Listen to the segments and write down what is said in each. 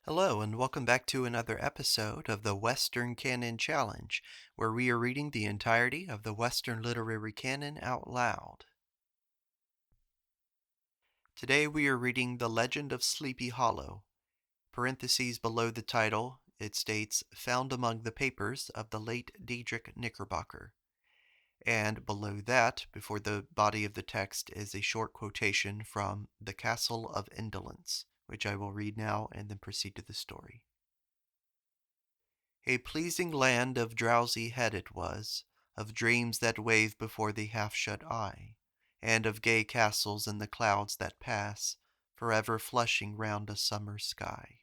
Hello, and welcome back to another episode of the Western Canon Challenge, where we are reading the entirety of the Western Literary Canon out loud. Today we are reading The Legend of Sleepy Hollow. Parentheses below the title, it states, "Found among the papers of the late Diedrich Knickerbocker." And below that, before the body of the text, is a short quotation from The Castle of Indolence, which I will read now and then proceed to the story. A pleasing land of drowsy head it was, of dreams that wave before the half-shut eye, and of gay castles in the clouds that pass, forever flushing round a summer sky.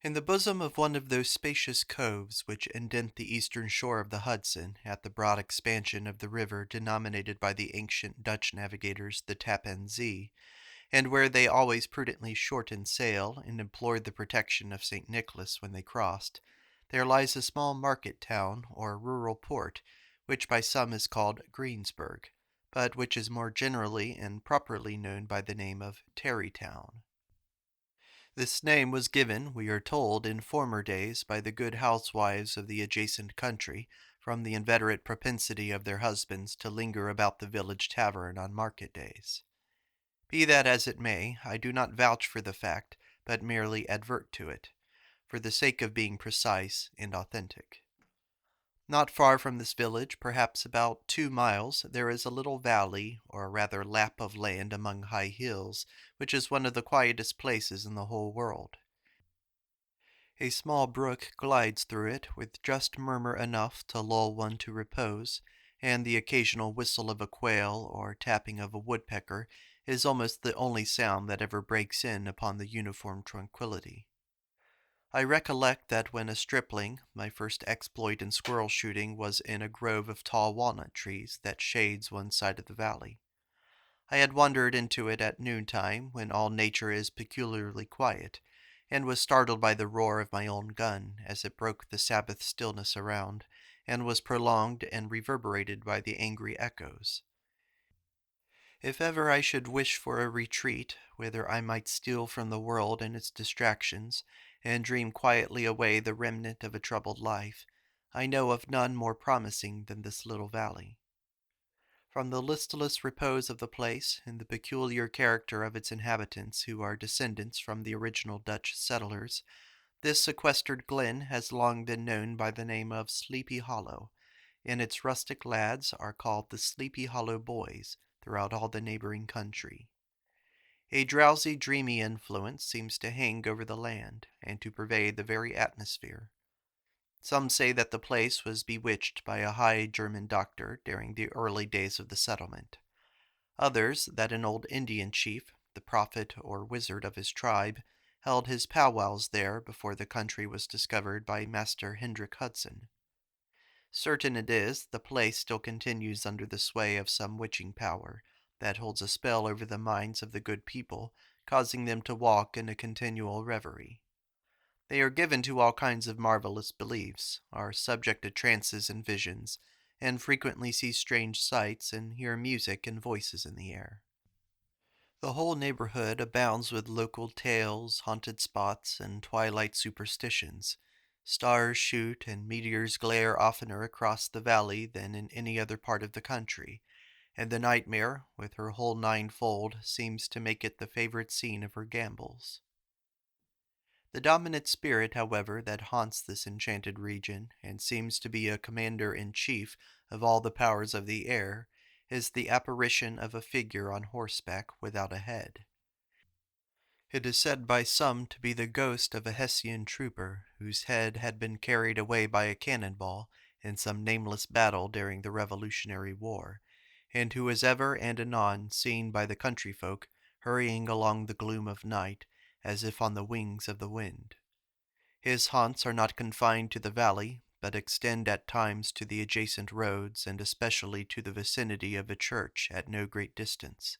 In the bosom of one of those spacious coves which indent the eastern shore of the Hudson, at the broad expansion of the river denominated by the ancient Dutch navigators the Tappan Zee, and where they always prudently shortened sail and implored the protection of St. Nicholas when they crossed, there lies a small market town or rural port, which by some is called Greensburg, but which is more generally and properly known by the name of Tarrytown. This name was given, we are told, in former days by the good housewives of the adjacent country, from the inveterate propensity of their husbands to linger about the village tavern on market days. Be that as it may, I do not vouch for the fact, but merely advert to it, for the sake of being precise and authentic. Not far from this village, perhaps about 2 miles, there is a little valley, or rather lap of land among high hills, which is one of the quietest places in the whole world. A small brook glides through it with just murmur enough to lull one to repose, and the occasional whistle of a quail or tapping of a woodpecker is almost the only sound that ever breaks in upon the uniform tranquillity. I recollect that when a stripling, my first exploit in squirrel shooting was in a grove of tall walnut trees that shades one side of the valley. I had wandered into it at noontime, when all nature is peculiarly quiet, and was startled by the roar of my own gun as it broke the Sabbath stillness around, and was prolonged and reverberated by the angry echoes. If ever I should wish for a retreat, whither I might steal from the world and its distractions, and dream quietly away the remnant of a troubled life, I know of none more promising than this little valley. From the listless repose of the place, and the peculiar character of its inhabitants, who are descendants from the original Dutch settlers, this sequestered glen has long been known by the name of Sleepy Hollow, and its rustic lads are called the Sleepy Hollow Boys throughout all the neighboring country. A drowsy, dreamy influence seems to hang over the land, and to pervade the very atmosphere. Some say that the place was bewitched by a high German doctor during the early days of the settlement. Others, that an old Indian chief, the prophet or wizard of his tribe, held his powwows there before the country was discovered by Master Hendrik Hudson. Certain it is, the place still continues under the sway of some witching power that holds a spell over the minds of the good people, causing them to walk in a continual reverie. They are given to all kinds of marvelous beliefs, are subject to trances and visions, and frequently see strange sights and hear music and voices in the air. The whole neighborhood abounds with local tales, haunted spots, and twilight superstitions. Stars shoot and meteors glare oftener across the valley than in any other part of the country, and the nightmare, with her whole ninefold, seems to make it the favorite scene of her gambols. The dominant spirit, however, that haunts this enchanted region, and seems to be a commander-in-chief of all the powers of the air, is the apparition of a figure on horseback without a head. It is said by some to be the ghost of a Hessian trooper, whose head had been carried away by a cannonball in some nameless battle during the Revolutionary War, and who is ever and anon seen by the country folk hurrying along the gloom of night, as if on the wings of the wind. His haunts are not confined to the valley, but extend at times to the adjacent roads, and especially to the vicinity of a church at no great distance.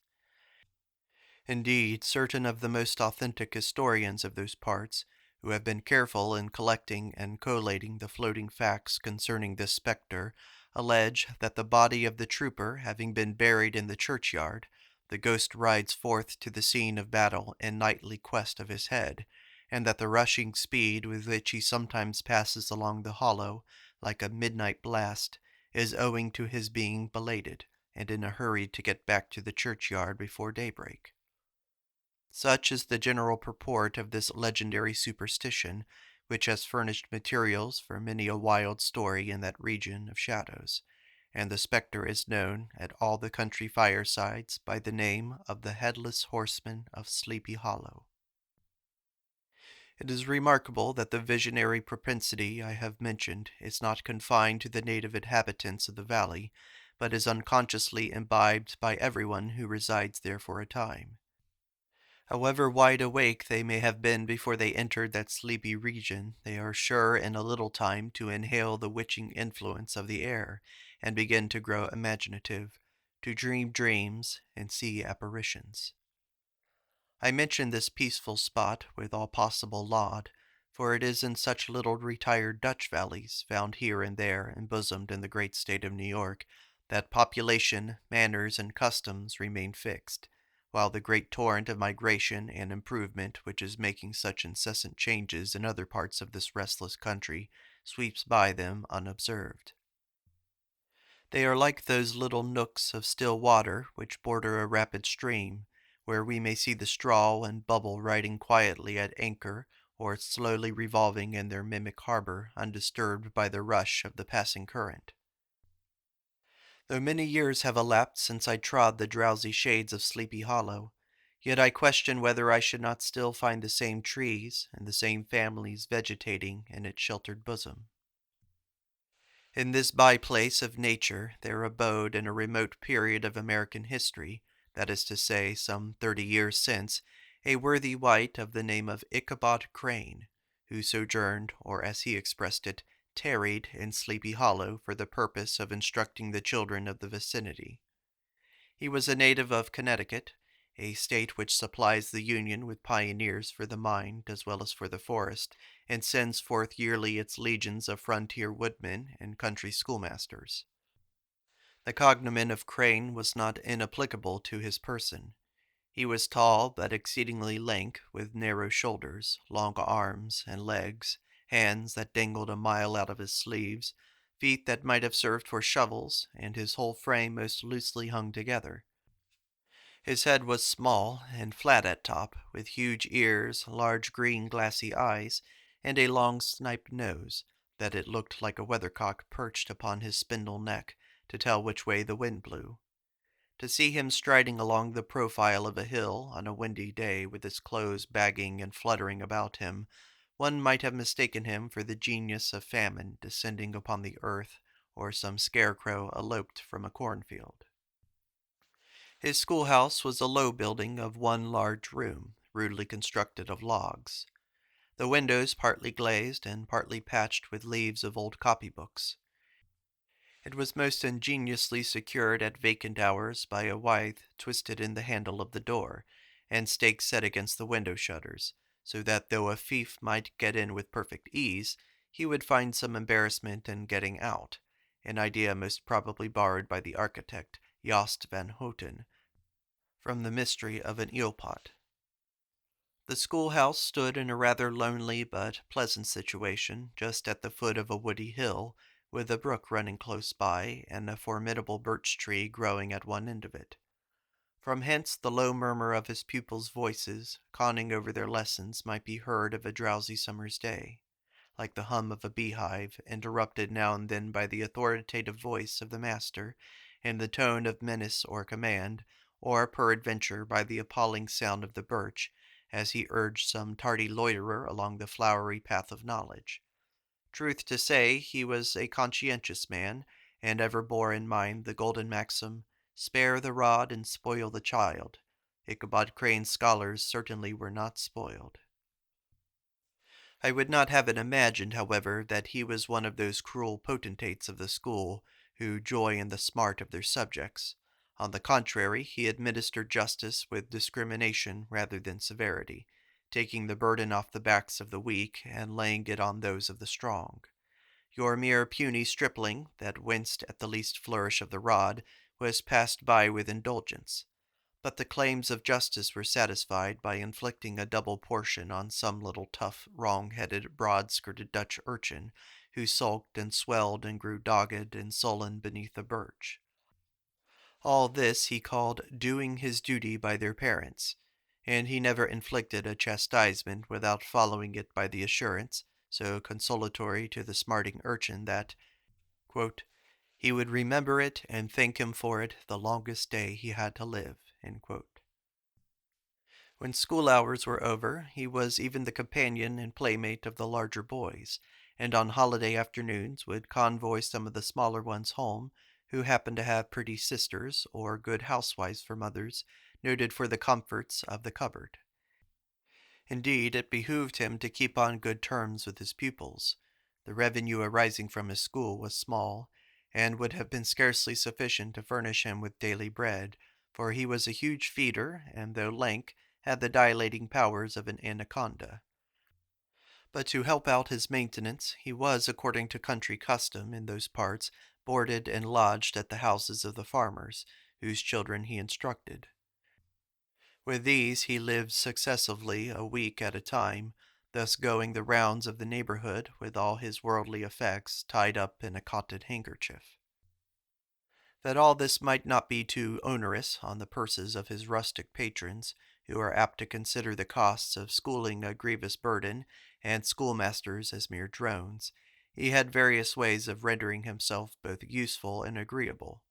Indeed, certain of the most authentic historians of those parts, who have been careful in collecting and collating the floating facts concerning this spectre, allege that the body of the trooper having been buried in the churchyard, the ghost rides forth to the scene of battle in nightly quest of his head, and that the rushing speed with which he sometimes passes along the hollow, like a midnight blast, is owing to his being belated, and in a hurry to get back to the churchyard before daybreak. Such is the general purport of this legendary superstition, which has furnished materials for many a wild story in that region of shadows, and the spectre is known at all the country firesides by the name of the Headless Horseman of Sleepy Hollow. It is remarkable that the visionary propensity I have mentioned is not confined to the native inhabitants of the valley, but is unconsciously imbibed by everyone who resides there for a time. However wide awake they may have been before they entered that sleepy region, they are sure in a little time to inhale the witching influence of the air, and begin to grow imaginative, to dream dreams and see apparitions. I mention this peaceful spot with all possible laud, for it is in such little retired Dutch valleys, found here and there embosomed in the great state of New York, that population, manners, and customs remain fixed, while the great torrent of migration and improvement which is making such incessant changes in other parts of this restless country sweeps by them unobserved. They are like those little nooks of still water which border a rapid stream, where we may see the straw and bubble riding quietly at anchor or slowly revolving in their mimic harbor undisturbed by the rush of the passing current. Though many years have elapsed since I trod the drowsy shades of Sleepy Hollow, yet I question whether I should not still find the same trees and the same families vegetating in its sheltered bosom. In this by-place of nature there abode in a remote period of American history, that is to say, some 30 years since, a worthy wight of the name of Ichabod Crane, who sojourned, or as he expressed it, tarried in Sleepy Hollow for the purpose of instructing the children of the vicinity. He was a native of Connecticut, a state which supplies the Union with pioneers for the mine as well as for the forest, and sends forth yearly its legions of frontier woodmen and country schoolmasters. The cognomen of Crane was not inapplicable to his person. He was tall but exceedingly lank, with narrow shoulders, long arms and legs, hands that dangled a mile out of his sleeves, feet that might have served for shovels, and his whole frame most loosely hung together. His head was small and flat at top, with huge ears, large green glassy eyes, and a long sniped nose, that it looked like a weathercock perched upon his spindle neck to tell which way the wind blew. To see him striding along the profile of a hill on a windy day with his clothes bagging and fluttering about him, one might have mistaken him for the genius of famine descending upon the earth, or some scarecrow eloped from a cornfield. His schoolhouse was a low building of one large room, rudely constructed of logs, the windows partly glazed and partly patched with leaves of old copybooks. It was most ingeniously secured at vacant hours by a withe twisted in the handle of the door, and stakes set against the window shutters, so that though a thief might get in with perfect ease, he would find some embarrassment in getting out, an idea most probably borrowed by the architect Jost van Houten from the mystery of an eel pot. The schoolhouse stood in a rather lonely but pleasant situation, just at the foot of a woody hill, with a brook running close by, and a formidable birch tree growing at one end of it. From hence the low murmur of his pupils' voices, conning over their lessons, might be heard of a drowsy summer's day, like the hum of a beehive, interrupted now and then by the authoritative voice of the master, in the tone of menace or command, or peradventure by the appalling sound of the birch, as he urged some tardy loiterer along the flowery path of knowledge. Truth to say, he was a conscientious man, and ever bore in mind the golden maxim, "Spare the rod and spoil the child." Ichabod Crane's scholars certainly were not spoiled. I would not have it imagined, however, that he was one of those cruel potentates of the school who joy in the smart of their subjects. On the contrary, he administered justice with discrimination rather than severity, taking the burden off the backs of the weak and laying it on those of the strong. Your mere puny stripling, that winced at the least flourish of the rod, was passed by with indulgence. but the claims of justice were satisfied by inflicting a double portion on some little tough, wrong-headed, broad-skirted Dutch urchin who sulked and swelled and grew dogged and sullen beneath a birch. All this he called doing his duty by their parents, and he never inflicted a chastisement without following it by the assurance, so consolatory to the smarting urchin, that, quote, he would remember it and thank him for it the longest day he had to live. When school hours were over, he was even the companion and playmate of the larger boys, and on holiday afternoons would convoy some of the smaller ones home, who happened to have pretty sisters or good housewives for mothers, noted for the comforts of the cupboard. Indeed, it behooved him to keep on good terms with his pupils. The revenue arising from his school was small, and would have been scarcely sufficient to furnish him with daily bread, for he was a huge feeder, and though lank, had the dilating powers of an anaconda. But to help out his maintenance, he was, according to country custom in those parts, boarded and lodged at the houses of the farmers, whose children he instructed. With these he lived successively a week at a time, thus going the rounds of the neighborhood with all his worldly effects tied up in a cotton handkerchief. That all this might not be too onerous on the purses of his rustic patrons, who are apt to consider the costs of schooling a grievous burden, and schoolmasters as mere drones, he had various ways of rendering himself both useful and agreeable.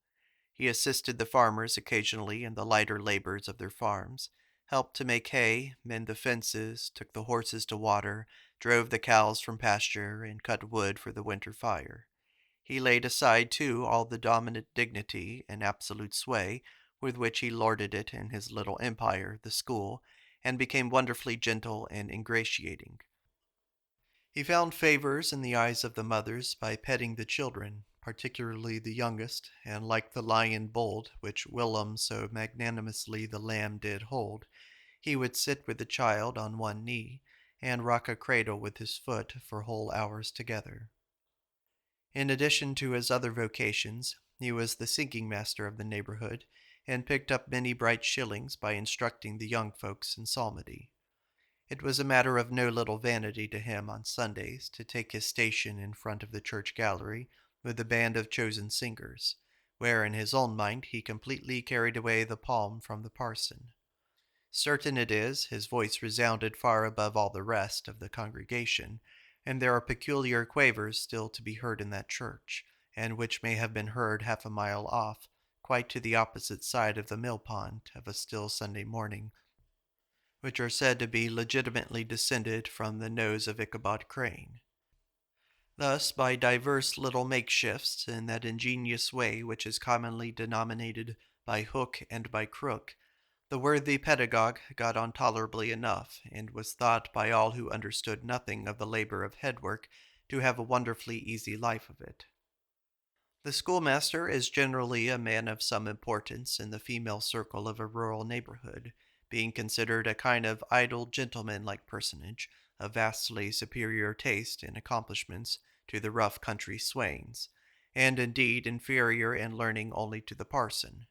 He assisted the farmers occasionally in the lighter labors of their farms, helped to make hay, mend the fences, took the horses to water, drove the cows from pasture, and cut wood for the winter fire. He laid aside, too, all the dominant dignity and absolute sway with which he lorded it in his little empire, the school, and became wonderfully gentle and ingratiating. He found favors in the eyes of the mothers by petting the children, particularly the youngest, and like the lion bold, which whilom so magnanimously the lamb did hold, he would sit with the child on one knee, and rock a cradle with his foot for whole hours together. In addition to his other vocations, he was the singing master of the neighborhood, and picked up many bright shillings by instructing the young folks in psalmody. It was a matter of no little vanity to him on Sundays to take his station in front of the church gallery with a band of chosen singers, where in his own mind he completely carried away the palm from the parson. Certain it is, his voice resounded far above all the rest of the congregation, and there are peculiar quavers still to be heard in that church, and which may have been heard half a mile off, quite to the opposite side of the mill pond of a still Sunday morning, which are said to be legitimately descended from the nose of Ichabod Crane. Thus, by divers little makeshifts, in that ingenious way which is commonly denominated by hook and by crook, the worthy pedagogue got on tolerably enough, and was thought by all who understood nothing of the labor of headwork to have a wonderfully easy life of it. The schoolmaster is generally a man of some importance in the female circle of a rural neighborhood, being considered a kind of idle gentleman-like personage, of vastly superior taste and accomplishments to the rough country swains, and indeed inferior in learning only to the parson.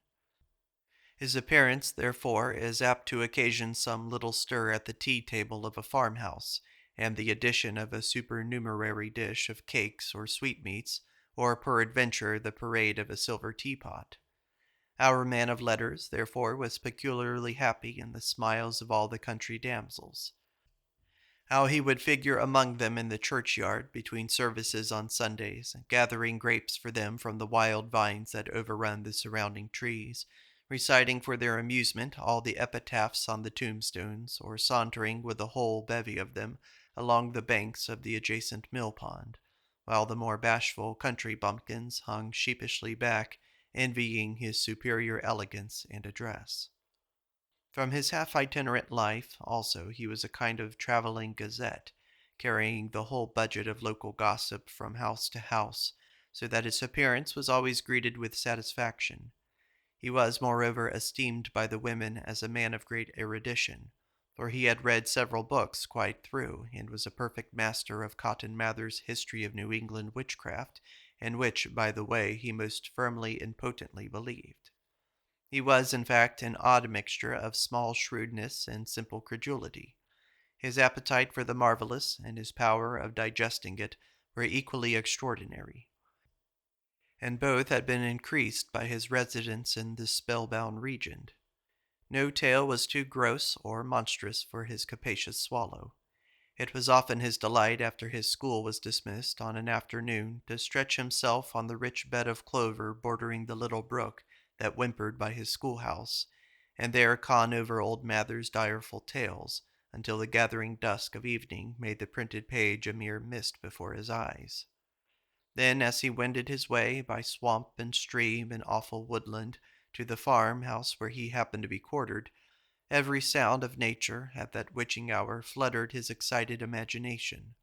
His appearance, therefore, is apt to occasion some little stir at the tea-table of a farmhouse, and the addition of a supernumerary dish of cakes or sweetmeats, or peradventure the parade of a silver teapot. Our man of letters, therefore, was peculiarly happy in the smiles of all the country damsels. How he would figure among them in the churchyard between services on Sundays, gathering grapes for them from the wild vines that overrun the surrounding trees, reciting for their amusement all the epitaphs on the tombstones, or sauntering with a whole bevy of them along the banks of the adjacent mill pond, while the more bashful country bumpkins hung sheepishly back, envying his superior elegance and address. From his half-itinerant life, also, he was a kind of traveling gazette, carrying the whole budget of local gossip from house to house, so that his appearance was always greeted with satisfaction. He was, moreover, esteemed by the women as a man of great erudition, for he had read several books quite through, and was a perfect master of Cotton Mather's History of New England Witchcraft, in which, by the way, he most firmly and potently believed. He was, in fact, an odd mixture of small shrewdness and simple credulity. His appetite for the marvelous and his power of digesting it were equally extraordinary, and both had been increased by his residence in this spellbound region. No tale was too gross or monstrous for his capacious swallow. It was often his delight after his school was dismissed on an afternoon to stretch himself on the rich bed of clover bordering the little brook that whimpered by his schoolhouse, and there con over old Mather's direful tales until the gathering dusk of evening made the printed page a mere mist before his eyes. Then, as he wended his way by swamp and stream and awful woodland to the farm-house where he happened to be quartered, every sound of nature at that witching hour fluttered his excited imagination.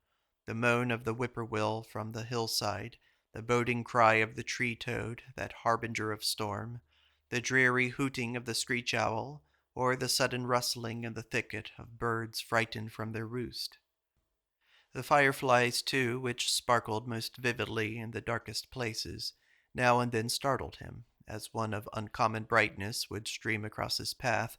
The moan of the whippoorwill from the hillside, the boding cry of the tree-toad, that harbinger of storm, the dreary hooting of the screech-owl, or the sudden rustling in the thicket of birds frightened from their roost. The fireflies, too, which sparkled most vividly in the darkest places, now and then startled him, as one of uncommon brightness would stream across his path,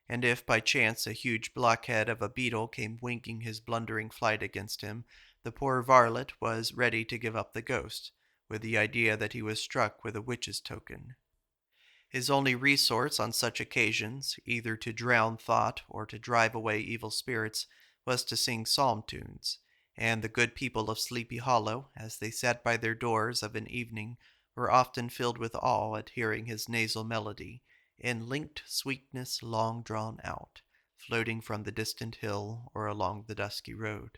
and if by chance a huge blockhead of a beetle came winging his blundering flight against him, the poor varlet was ready to give up the ghost, with the idea that he was struck with a witch's token. His only resource on such occasions, either to drown thought or to drive away evil spirits, was to sing psalm tunes, and the good people of Sleepy Hollow, as they sat by their doors of an evening, were often filled with awe at hearing his nasal melody, in linked sweetness long drawn out, floating from the distant hill or along the dusky road.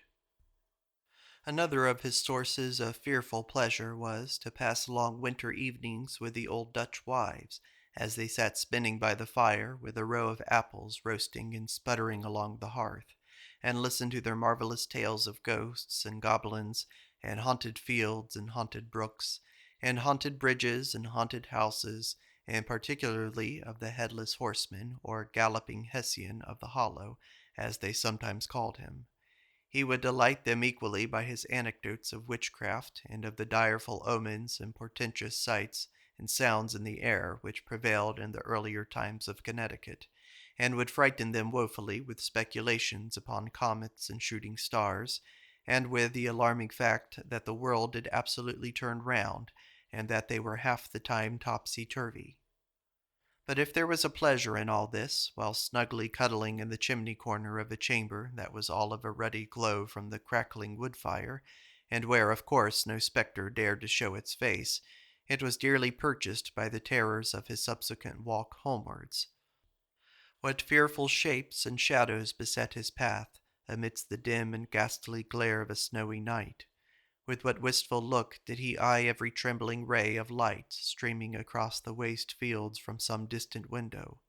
Another of his sources of fearful pleasure was to pass long winter evenings with the old Dutch wives, as they sat spinning by the fire with a row of apples roasting and sputtering along the hearth, and listen to their marvelous tales of ghosts and goblins, and haunted fields and haunted brooks, and haunted bridges and haunted houses, and particularly of the headless horseman, or galloping Hessian of the hollow, as they sometimes called him. He would delight them equally by his anecdotes of witchcraft and of the direful omens and portentous sights and sounds in the air which prevailed in the earlier times of Connecticut, and would frighten them woefully with speculations upon comets and shooting stars, and with the alarming fact that the world did absolutely turn round, and that they were half the time topsy-turvy. But if there was a pleasure in all this, while snugly cuddling in the chimney corner of a chamber that was all of a ruddy glow from the crackling wood fire, and where, of course, no spectre dared to show its face, it was dearly purchased by the terrors of his subsequent walk homewards. What fearful shapes and shadows beset his path, amidst the dim and ghastly glare of a snowy night! With what wistful look did he eye every trembling ray of light streaming across the waste fields from some distant window!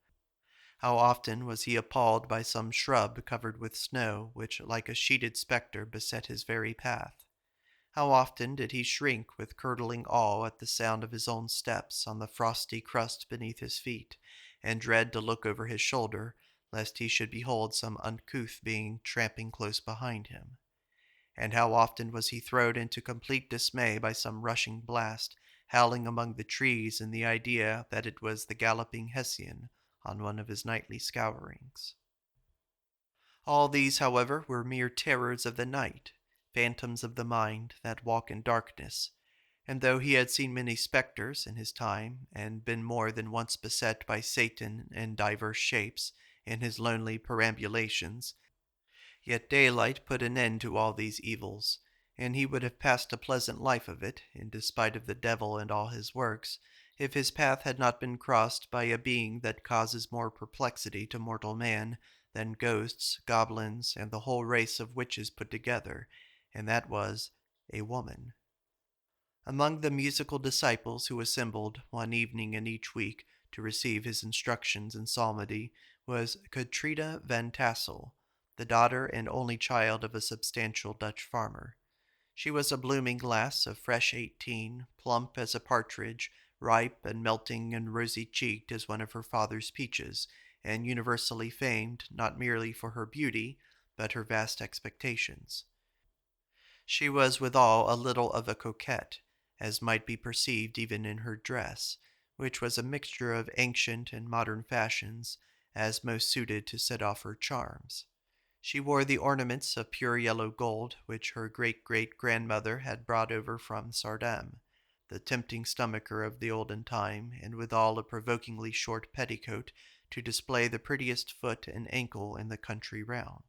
How often was he appalled by some shrub covered with snow, which like a sheeted spectre beset his very path! How often did he shrink with curdling awe at the sound of his own steps on the frosty crust beneath his feet, and dread to look over his shoulder, lest he should behold some uncouth being tramping close behind him! And how often was he thrown into complete dismay by some rushing blast, howling among the trees in the idea that it was the galloping Hessian on one of his nightly scourings. All these, however, were mere terrors of the night, phantoms of the mind that walk in darkness, and though he had seen many spectres in his time, and been more than once beset by Satan in divers shapes in his lonely perambulations, yet daylight put an end to all these evils, and he would have passed a pleasant life of it, in despite of the devil and all his works, if his path had not been crossed by a being that causes more perplexity to mortal man than ghosts, goblins, and the whole race of witches put together, and that was a woman. Among the musical disciples who assembled one evening in each week to receive his instructions in psalmody was Katrina van Tassel, the daughter and only child of a substantial Dutch farmer. She was a blooming lass of fresh 18, plump as a partridge, ripe and melting and rosy-cheeked as one of her father's peaches, and universally famed not merely for her beauty, but her vast expectations. She was withal a little of a coquette, as might be perceived even in her dress, which was a mixture of ancient and modern fashions, as most suited to set off her charms. She wore the ornaments of pure yellow gold which her great-great-grandmother had brought over from Sardam, the tempting stomacher of the olden time, and withal a provokingly short petticoat to display the prettiest foot and ankle in the country round.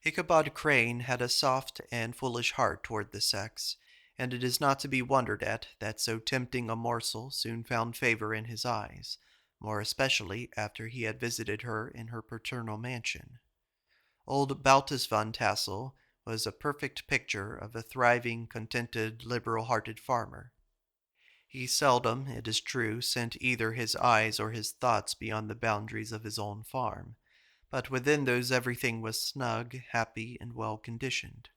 Ichabod Crane had a soft and foolish heart toward the sex, and it is not to be wondered at that so tempting a morsel soon found favor in his eyes, more especially after he had visited her in her paternal mansion. Old Baltus Van Tassel was a perfect picture of a thriving, contented, liberal-hearted farmer. He seldom, it is true, sent either his eyes or his thoughts beyond the boundaries of his own farm, but within those everything was snug, happy, and well-conditioned.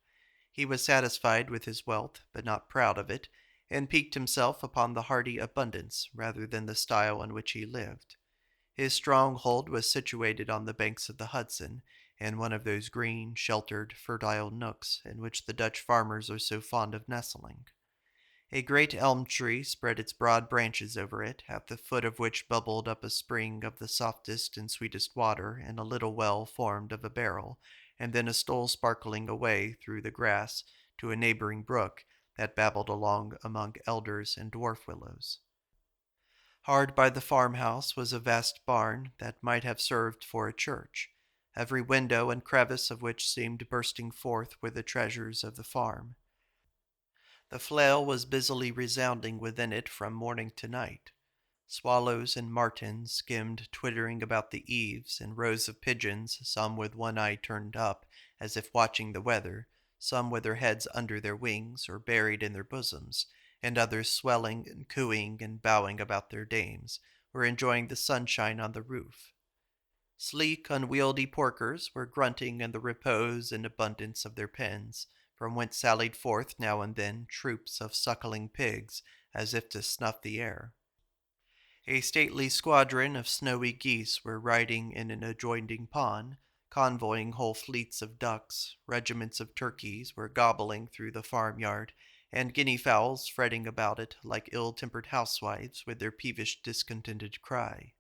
He was satisfied with his wealth, but not proud of it, and piqued himself upon the hearty abundance rather than the style in which he lived. His stronghold was situated on the banks of the Hudson, in one of those green, sheltered, fertile nooks in which the Dutch farmers are so fond of nestling. A great elm tree spread its broad branches over it, at the foot of which bubbled up a spring of the softest and sweetest water in a little well formed of a barrel, and then a stole sparkling away through the grass to a neighboring brook that babbled along among elders and dwarf willows. Hard by the farmhouse was a vast barn that might have served for a church, every window and crevice of which seemed bursting forth with the treasures of the farm. The flail was busily resounding within it from morning to night. Swallows and martins skimmed twittering about the eaves, and rows of pigeons, some with one eye turned up, as if watching the weather, some with their heads under their wings or buried in their bosoms, and others swelling and cooing and bowing about their dames, were enjoying the sunshine on the roof. Sleek, unwieldy porkers were grunting in the repose and abundance of their pens, from whence sallied forth now and then troops of suckling pigs, as if to snuff the air. A stately squadron of snowy geese were riding in an adjoining pond, convoying whole fleets of ducks. Regiments of turkeys were gobbling through the farmyard, and guinea fowls fretting about it like ill-tempered housewives with their peevish discontented cry.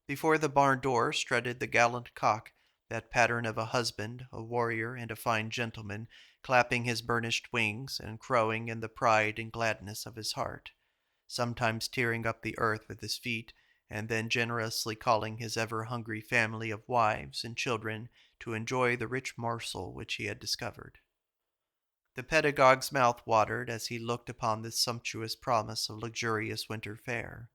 Before the barn door strutted the gallant cock, that pattern of a husband, a warrior, and a fine gentleman, clapping his burnished wings and crowing in the pride and gladness of his heart, sometimes tearing up the earth with his feet, and then generously calling his ever-hungry family of wives and children to enjoy the rich morsel which he had discovered. The pedagogue's mouth watered as he looked upon this sumptuous promise of luxurious winter fare.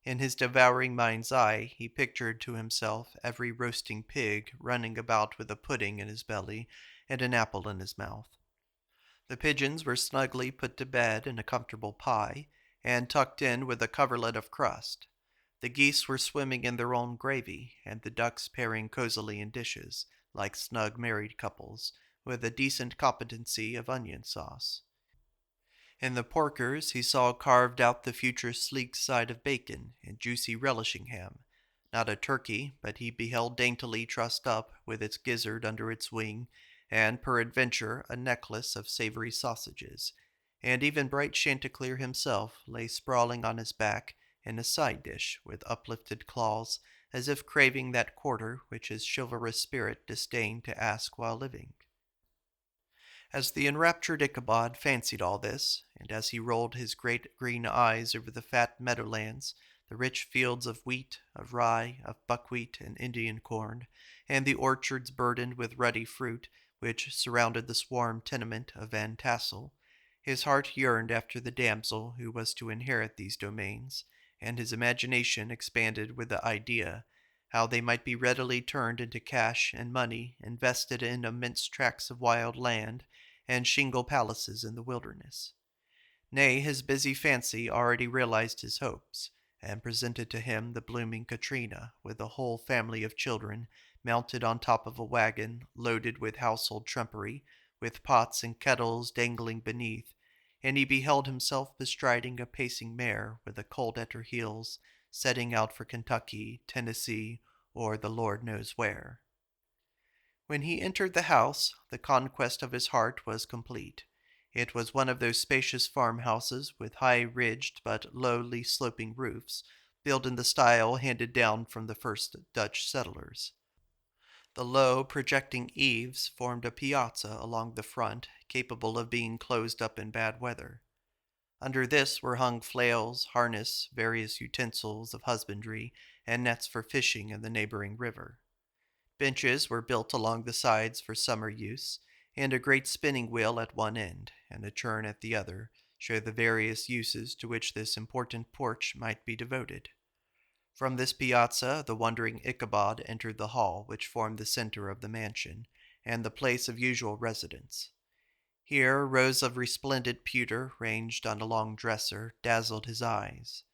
In his devouring mind's eye he pictured to himself every roasting pig running about with a pudding in his belly and an apple in his mouth. The pigeons were snugly put to bed in a comfortable pie, and tucked in with a coverlet of crust. The geese were swimming in their own gravy, and the ducks pairing cosily in dishes, like snug married couples, with a decent competency of onion sauce. In the porkers he saw carved out the future sleek side of bacon and juicy relishing ham, not a turkey, but he beheld daintily trussed up, with its gizzard under its wing, and peradventure a necklace of savory sausages, and even bright Chanticleer himself lay sprawling on his back in a side dish with uplifted claws, as if craving that quarter which his chivalrous spirit disdained to ask while living. As the enraptured Ichabod fancied all this, and as he rolled his great green eyes over the fat meadowlands, the rich fields of wheat, of rye, of buckwheat, and Indian corn, and the orchards burdened with ruddy fruit, which surrounded the swarm tenement of Van Tassel, his heart yearned after the damsel who was to inherit these domains, and his imagination expanded with the idea how they might be readily turned into cash and money, invested in immense tracts of wild land, and shingle palaces in the wilderness. Nay, his busy fancy already realized his hopes, and presented to him the blooming Katrina, with a whole family of children, mounted on top of a wagon, loaded with household trumpery, with pots and kettles dangling beneath, and he beheld himself bestriding a pacing mare, with a colt at her heels, setting out for Kentucky, Tennessee, or the Lord knows where. When he entered the house, the conquest of his heart was complete. It was one of those spacious farmhouses with high ridged but lowly sloping roofs, built in the style handed down from the first Dutch settlers. The low, projecting eaves formed a piazza along the front, capable of being closed up in bad weather. Under this were hung flails, harness, various utensils of husbandry, and nets for fishing in the neighboring river. Benches were built along the sides for summer use, and a great spinning wheel at one end, and a churn at the other, show the various uses to which this important porch might be devoted. From this piazza the wondering Ichabod entered the hall which formed the center of the mansion, and the place of usual residence. Here rows of resplendent pewter, ranged on a long dresser, dazzled his eyes.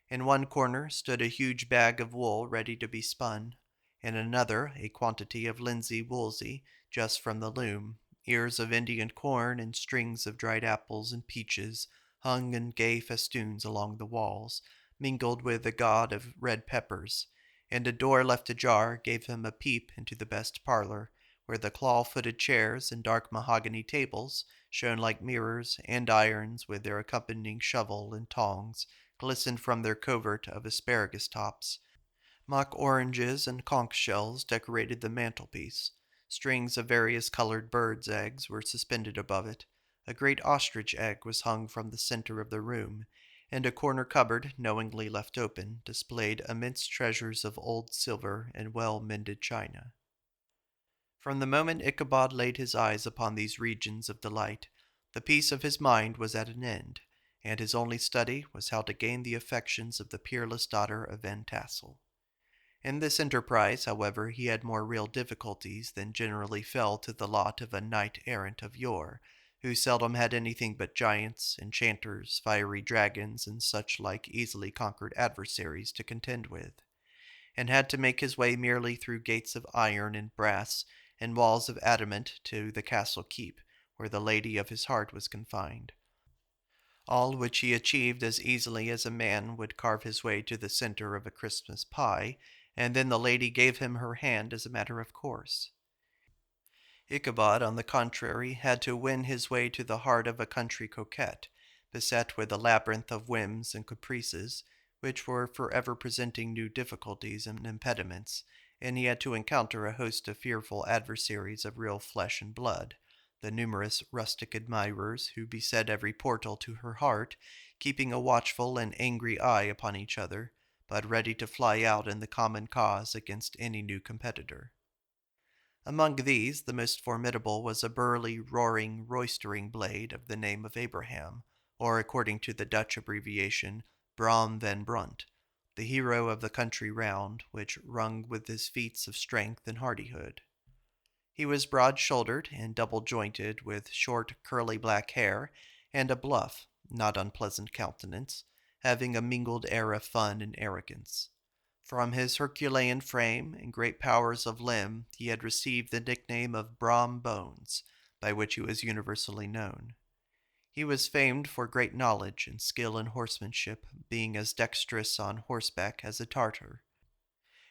In one corner stood a huge bag of wool ready to be spun, in another a quantity of linsey woolsey, just from the loom. Ears of Indian corn and strings of dried apples and peaches hung in gay festoons along the walls, mingled with the god of red peppers, and a door left ajar gave him a peep into the best parlor, where the claw-footed chairs and dark mahogany tables shone like mirrors, and irons, with their accompanying shovel and tongs, glistened from their covert of asparagus tops. Mock oranges and conch shells decorated the mantelpiece. Strings of various colored birds' eggs were suspended above it. A great ostrich egg was hung from the center of the room, and a corner cupboard, knowingly left open, displayed immense treasures of old silver and well-mended china. From the moment Ichabod laid his eyes upon these regions of delight, the peace of his mind was at an end, and his only study was how to gain the affections of the peerless daughter of Van Tassel. In this enterprise, however, he had more real difficulties than generally fell to the lot of a knight-errant of yore, who seldom had anything but giants, enchanters, fiery dragons, and such like easily conquered adversaries to contend with, and had to make his way merely through gates of iron and brass and walls of adamant to the castle keep, where the lady of his heart was confined. All which he achieved as easily as a man would carve his way to the center of a Christmas pie, and then the lady gave him her hand as a matter of course. Ichabod, on the contrary, had to win his way to the heart of a country coquette, beset with a labyrinth of whims and caprices, which were forever presenting new difficulties and impediments, and he had to encounter a host of fearful adversaries of real flesh and blood, the numerous rustic admirers who beset every portal to her heart, keeping a watchful and angry eye upon each other, but ready to fly out in the common cause against any new competitor. Among these, the most formidable was a burly, roaring, roistering blade of the name of Abraham, or according to the Dutch abbreviation, Brom van Brunt, the hero of the country round, which rung with his feats of strength and hardihood. He was broad-shouldered and double-jointed, with short, curly black hair, and a bluff, not unpleasant countenance, having a mingled air of fun and arrogance. From his Herculean frame and great powers of limb he had received the nickname of Brom Bones, by which he was universally known. He was famed for great knowledge and skill in horsemanship, being as dexterous on horseback as a Tartar.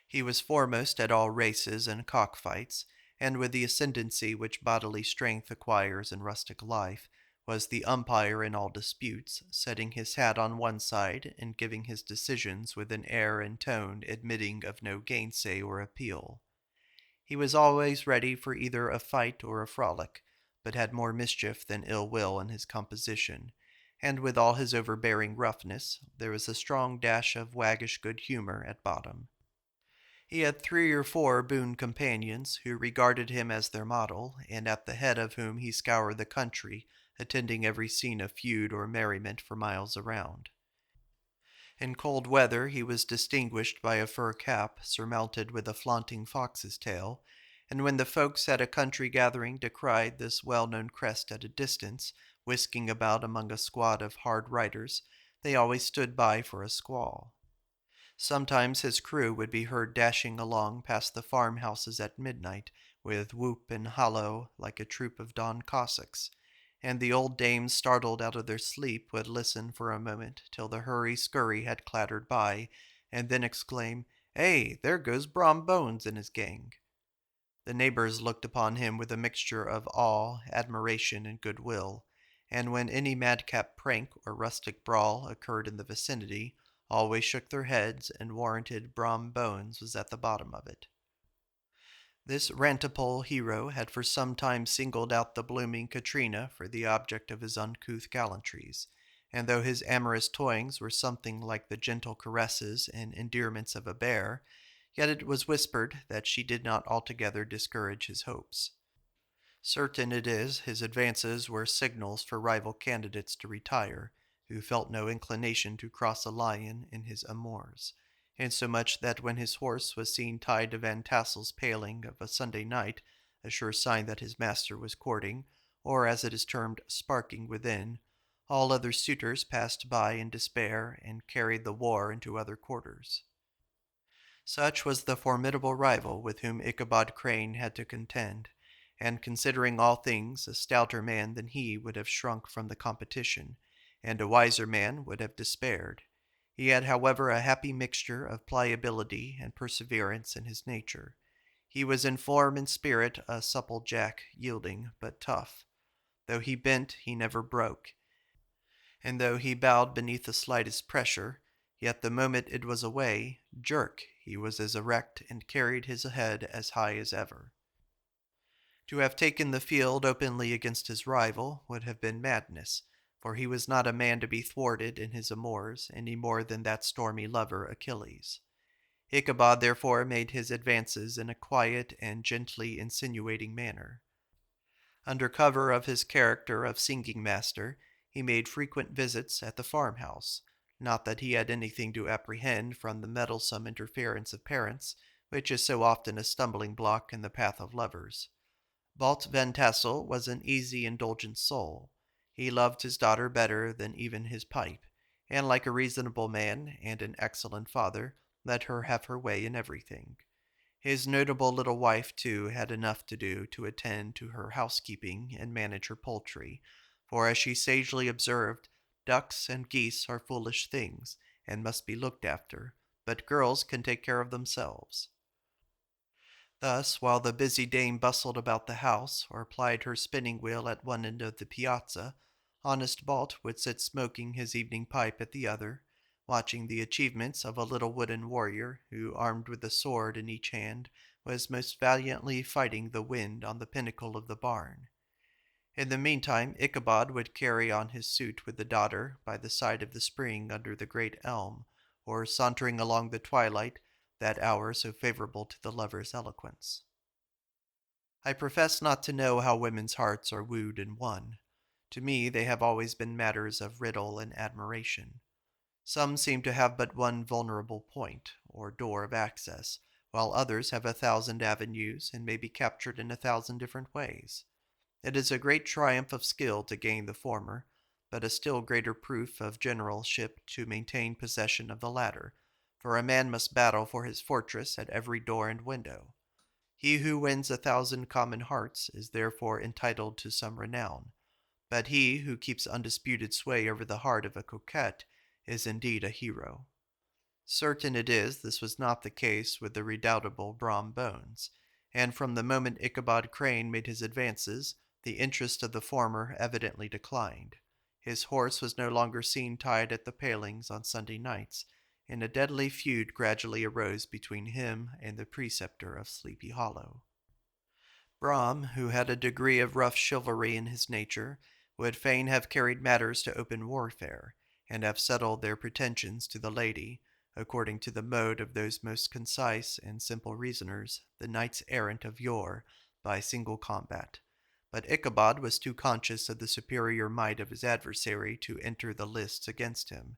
He was foremost at all races and cockfights, and with the ascendancy which bodily strength acquires in rustic life, was the umpire in all disputes, setting his hat on one side and giving his decisions with an air and tone admitting of no gainsay or appeal. He was always ready for either a fight or a frolic, but had more mischief than ill will in his composition, and with all his overbearing roughness, there was a strong dash of waggish good humor at bottom. He had 3 or 4 boon companions who regarded him as their model, and at the head of whom he scoured the country, attending every scene of feud or merriment for miles around. In cold weather he was distinguished by a fur cap surmounted with a flaunting fox's tail, and when the folks at a country gathering descried this well-known crest at a distance, whisking about among a squad of hard riders, they always stood by for a squall. Sometimes his crew would be heard dashing along past the farmhouses at midnight, with whoop and hollow like a troop of Don Cossacks, and the old dames startled out of their sleep would listen for a moment till the hurry-scurry had clattered by, and then exclaim, "Hey, there goes Brom Bones and his gang." The neighbors looked upon him with a mixture of awe, admiration, and goodwill, and when any madcap prank or rustic brawl occurred in the vicinity, always shook their heads and warranted Brom Bones was at the bottom of it. This rantipole hero had for some time singled out the blooming Katrina for the object of his uncouth gallantries, and though his amorous toyings were something like the gentle caresses and endearments of a bear, yet it was whispered that she did not altogether discourage his hopes. Certain it is his advances were signals for rival candidates to retire, who felt no inclination to cross a lion in his amours, insomuch that when his horse was seen tied to Van Tassel's paling of a Sunday night, a sure sign that his master was courting, or as it is termed, sparking within, all other suitors passed by in despair and carried the war into other quarters. Such was the formidable rival with whom Ichabod Crane had to contend, and considering all things, a stouter man than he would have shrunk from the competition, and a wiser man would have despaired. He had, however, a happy mixture of pliability and perseverance in his nature. He was in form and spirit a supple jack, yielding but tough. Though he bent, he never broke, and though he bowed beneath the slightest pressure, yet the moment it was away, jerk, he was as erect and carried his head as high as ever. To have taken the field openly against his rival would have been madness, for he was not a man to be thwarted in his amours any more than that stormy lover Achilles. Ichabod therefore made his advances in a quiet and gently insinuating manner. Under cover of his character of singing master, he made frequent visits at the farmhouse, not that he had anything to apprehend from the meddlesome interference of parents, which is so often a stumbling block in the path of lovers. Balt Van Tassel was an easy, indulgent soul. He loved his daughter better than even his pipe, and like a reasonable man and an excellent father, let her have her way in everything. His notable little wife, too, had enough to do to attend to her housekeeping and manage her poultry, for as she sagely observed, ducks and geese are foolish things, and must be looked after, but girls can take care of themselves. Thus, while the busy dame bustled about the house, or plied her spinning wheel at one end of the piazza, honest Balt would sit smoking his evening pipe at the other, watching the achievements of a little wooden warrior who, armed with a sword in each hand, was most valiantly fighting the wind on the pinnacle of the barn. In the meantime, Ichabod would carry on his suit with the daughter by the side of the spring under the great elm, or sauntering along the twilight, that hour so favorable to the lover's eloquence. I profess not to know how women's hearts are wooed and won. To me they have always been matters of riddle and admiration. Some seem to have but one vulnerable point, or door of access, while others have 1,000 avenues and may be captured in 1,000 different ways. It is a great triumph of skill to gain the former, but a still greater proof of generalship to maintain possession of the latter, for a man must battle for his fortress at every door and window. He who wins 1,000 common hearts is therefore entitled to some renown, but he who keeps undisputed sway over the heart of a coquette is indeed a hero. Certain it is this was not the case with the redoubtable Brom Bones, and from the moment Ichabod Crane made his advances, the interest of the former evidently declined. His horse was no longer seen tied at the palings on Sunday nights, and a deadly feud gradually arose between him and the preceptor of Sleepy Hollow. Brom, who had a degree of rough chivalry in his nature, would fain have carried matters to open warfare, and have settled their pretensions to the lady, according to the mode of those most concise and simple reasoners, the knights errant of yore, by single combat. But Ichabod was too conscious of the superior might of his adversary to enter the lists against him.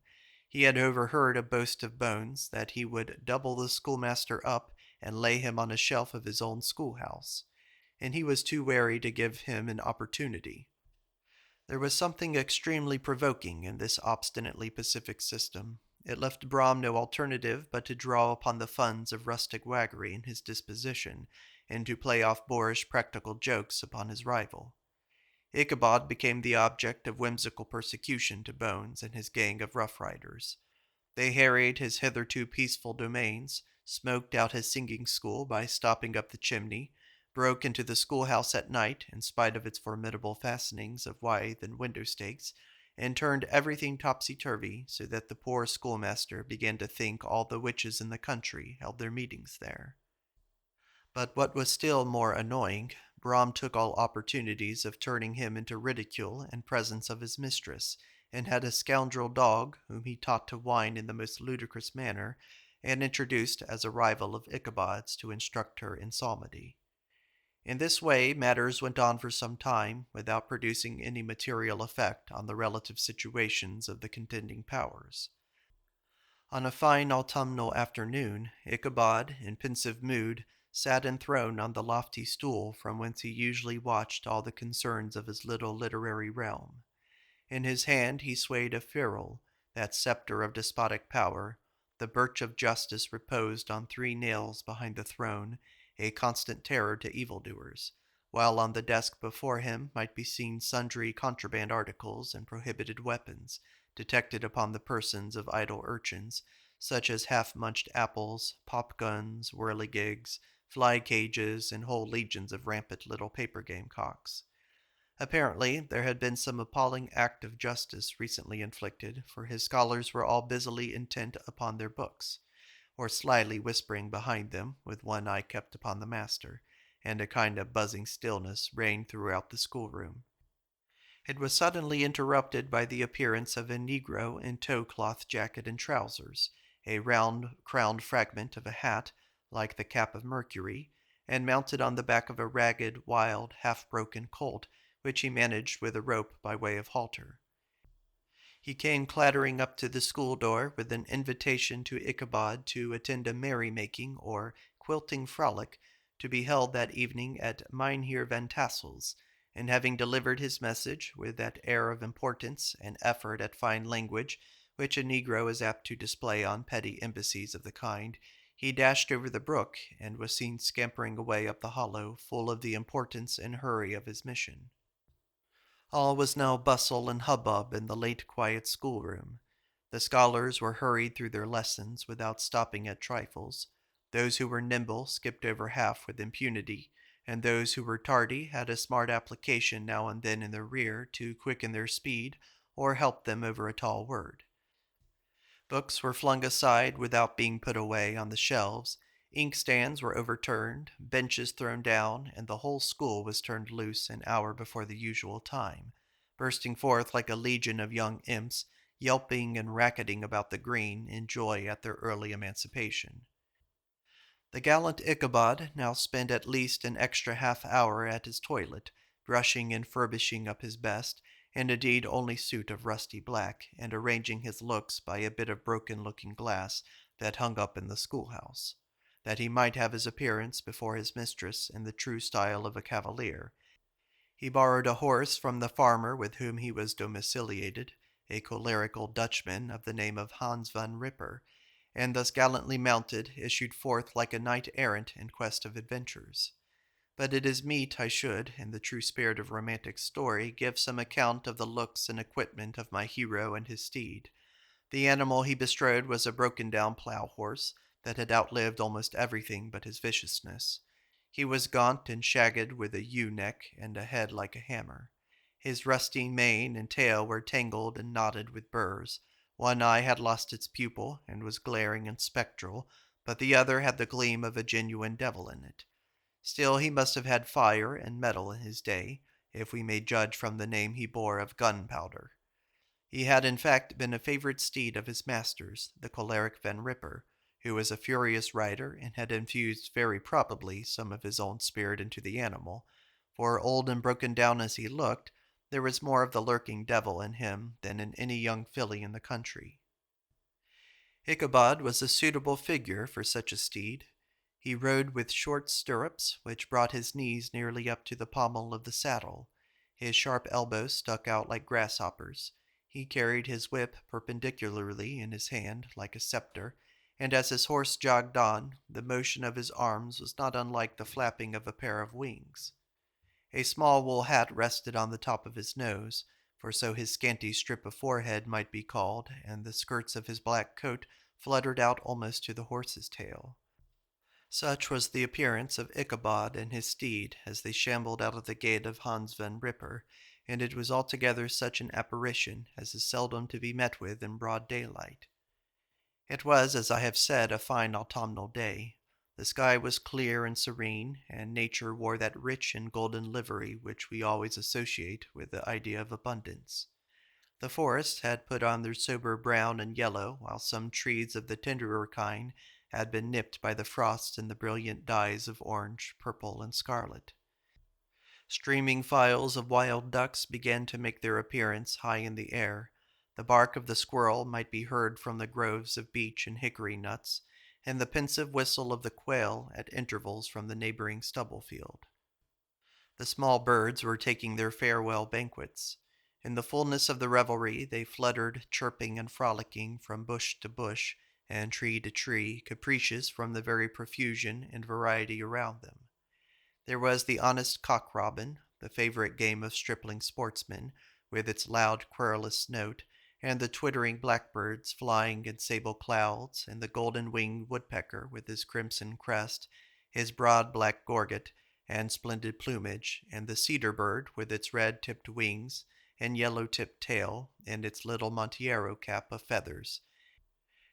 He had overheard a boast of Bones that he would double the schoolmaster up and lay him on a shelf of his own schoolhouse, and he was too wary to give him an opportunity. There was something extremely provoking in this obstinately pacific system. It left Brom no alternative but to draw upon the funds of rustic waggery in his disposition, and to play off boorish practical jokes upon his rival. Ichabod became the object of whimsical persecution to Bones and his gang of rough riders. They harried his hitherto peaceful domains, smoked out his singing school by stopping up the chimney, broke into the schoolhouse at night in spite of its formidable fastenings of withe and window stakes, and turned everything topsy-turvy so that the poor schoolmaster began to think all the witches in the country held their meetings there. But what was still more annoying, Brom took all opportunities of turning him into ridicule in presence of his mistress, and had a scoundrel dog, whom he taught to whine in the most ludicrous manner, and introduced as a rival of Ichabod's to instruct her in psalmody. In this way matters went on for some time, without producing any material effect on the relative situations of the contending powers. On a fine autumnal afternoon, Ichabod, in pensive mood, sat enthroned on the lofty stool from whence he usually watched all the concerns of his little literary realm. In his hand he swayed a ferule, that sceptre of despotic power. The birch of justice reposed on 3 nails behind the throne, a constant terror to evildoers, while on the desk before him might be seen sundry contraband articles and prohibited weapons, detected upon the persons of idle urchins, such as half-munched apples, pop-guns, whirligigs, fly-cages, and whole legions of rampant little paper gamecocks. Apparently, there had been some appalling act of justice recently inflicted, for his scholars were all busily intent upon their books, or slyly whispering behind them, with one eye kept upon the master, and a kind of buzzing stillness reigned throughout the schoolroom. It was suddenly interrupted by the appearance of a negro in tow-cloth jacket and trousers, a round-crowned fragment of a hat, like the cap of Mercury, and mounted on the back of a ragged, wild, half-broken colt, which he managed with a rope by way of halter. He came clattering up to the school door with an invitation to Ichabod to attend a merry-making or quilting frolic to be held that evening at Mynheer Van Tassel's, and having delivered his message with that air of importance and effort at fine language which a negro is apt to display on petty embassies of the kind, he dashed over the brook and was seen scampering away up the hollow, full of the importance and hurry of his mission. All was now bustle and hubbub in the late quiet schoolroom. The scholars were hurried through their lessons without stopping at trifles. Those who were nimble skipped over half with impunity, and those who were tardy had a smart application now and then in their rear to quicken their speed or help them over a tall word. Books were flung aside without being put away on the shelves, inkstands were overturned, benches thrown down, and the whole school was turned loose an hour before the usual time, bursting forth like a legion of young imps, yelping and racketing about the green in joy at their early emancipation. The gallant Ichabod now spent at least an extra half-hour at his toilet, brushing and furbishing up his best, and indeed only suit of rusty black, and arranging his looks by a bit of broken-looking glass that hung up in the schoolhouse, that he might have his appearance before his mistress in the true style of a cavalier. He borrowed a horse from the farmer with whom he was domiciliated, a cholerical Dutchman of the name of Hans van Ripper, and thus gallantly mounted, issued forth like a knight-errant in quest of adventures. But it is meet I should, in the true spirit of romantic story, give some account of the looks and equipment of my hero and his steed. The animal he bestrode was a broken-down plough-horse that had outlived almost everything but his viciousness. He was gaunt and shagged, with a ewe-neck and a head like a hammer. His rusty mane and tail were tangled and knotted with burrs. One eye had lost its pupil and was glaring and spectral, but the other had the gleam of a genuine devil in it. Still, he must have had fire and metal in his day, if we may judge from the name he bore of Gunpowder. He had in fact been a favorite steed of his master's, the choleric Van Ripper, who was a furious rider and had infused very probably some of his own spirit into the animal, for old and broken down as he looked, there was more of the lurking devil in him than in any young filly in the country. Ichabod was a suitable figure for such a steed. He rode with short stirrups, which brought his knees nearly up to the pommel of the saddle. His sharp elbows stuck out like grasshoppers. He carried his whip perpendicularly in his hand, like a scepter, and as his horse jogged on, the motion of his arms was not unlike the flapping of a pair of wings. A small wool hat rested on the top of his nose, for so his scanty strip of forehead might be called, and the skirts of his black coat fluttered out almost to the horse's tail. Such was the appearance of Ichabod and his steed as they shambled out of the gate of Hans Van Ripper, and it was altogether such an apparition as is seldom to be met with in broad daylight. It was, as I have said, a fine autumnal day. The sky was clear and serene, and nature wore that rich and golden livery which we always associate with the idea of abundance. The forests had put on their sober brown and yellow, while some trees of the tenderer kind had been nipped by the frost in the brilliant dyes of orange, purple, and scarlet. Streaming files of wild ducks began to make their appearance high in the air. The bark of the squirrel might be heard from the groves of beech and hickory nuts, and the pensive whistle of the quail at intervals from the neighboring stubble field. The small birds were taking their farewell banquets. In the fullness of the revelry they fluttered, chirping and frolicking from bush to bush and tree to tree, capricious from the very profusion and variety around them. There was the honest cock-robin, the favorite game of stripling sportsmen, with its loud querulous note, and the twittering blackbirds flying in sable clouds, and the golden-winged woodpecker with his crimson crest, his broad black gorget, and splendid plumage, and the cedar bird with its red-tipped wings and yellow-tipped tail, and its little Montiero cap of feathers,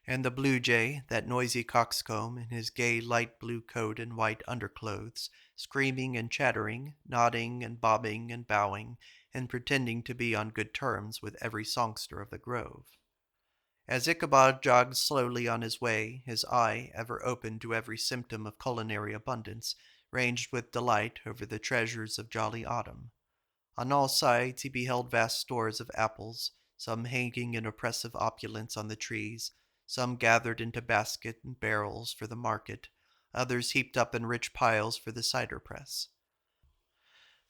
and the blue jay, that noisy coxcomb, in his gay light blue coat and white underclothes, screaming and chattering, nodding and bobbing and bowing, and pretending to be on good terms with every songster of the grove. As Ichabod jogged slowly on his way, his eye, ever open to every symptom of culinary abundance, ranged with delight over the treasures of jolly autumn. On all sides he beheld vast stores of apples, some hanging in oppressive opulence on the trees, some gathered into basket and barrels for the market, others heaped up in rich piles for the cider press.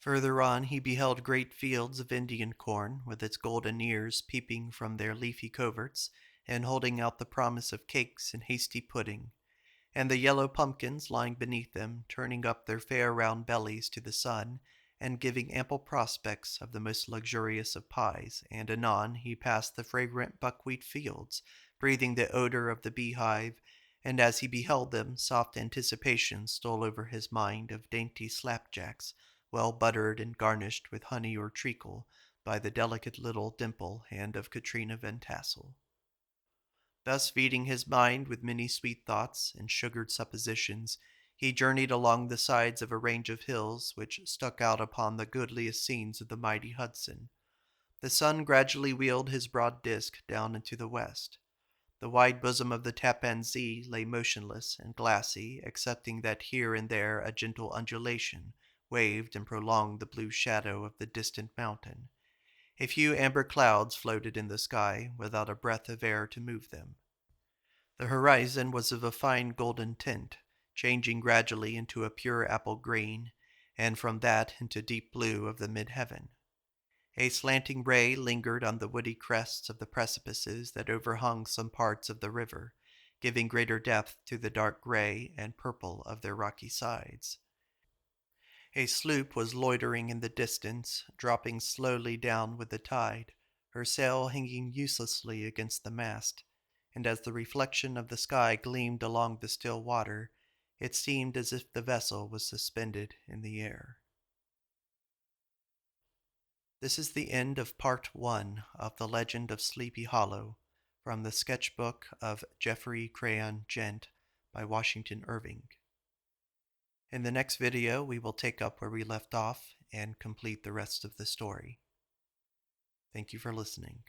Further on he beheld great fields of Indian corn, with its golden ears peeping from their leafy coverts, and holding out the promise of cakes and hasty pudding, and the yellow pumpkins lying beneath them, turning up their fair round bellies to the sun, and giving ample prospects of the most luxurious of pies, and anon he passed the fragrant buckwheat fields, breathing the odor of the beehive, and as he beheld them, soft anticipation stole over his mind of dainty slapjacks, well buttered and garnished with honey or treacle by the delicate little dimple hand of Katrina Van Tassel. Thus feeding his mind with many sweet thoughts and sugared suppositions, he journeyed along the sides of a range of hills which stuck out upon the goodliest scenes of the mighty Hudson. The sun gradually wheeled his broad disk down into the west. The wide bosom of the Tappan Zee lay motionless and glassy, excepting that here and there a gentle undulation waved and prolonged the blue shadow of the distant mountain. A few amber clouds floated in the sky without a breath of air to move them. The horizon was of a fine golden tint, changing gradually into a pure apple green, and from that into deep blue of the mid-heaven. A slanting ray lingered on the woody crests of the precipices that overhung some parts of the river, giving greater depth to the dark gray and purple of their rocky sides. A sloop was loitering in the distance, dropping slowly down with the tide, her sail hanging uselessly against the mast, and as the reflection of the sky gleamed along the still water, it seemed as if the vessel was suspended in the air. This is the end of Part 1 of The Legend of Sleepy Hollow, from the sketchbook of Geoffrey, Crayon, Gent by Washington Irving. In the next video, we will take up where we left off and complete the rest of the story. Thank you for listening.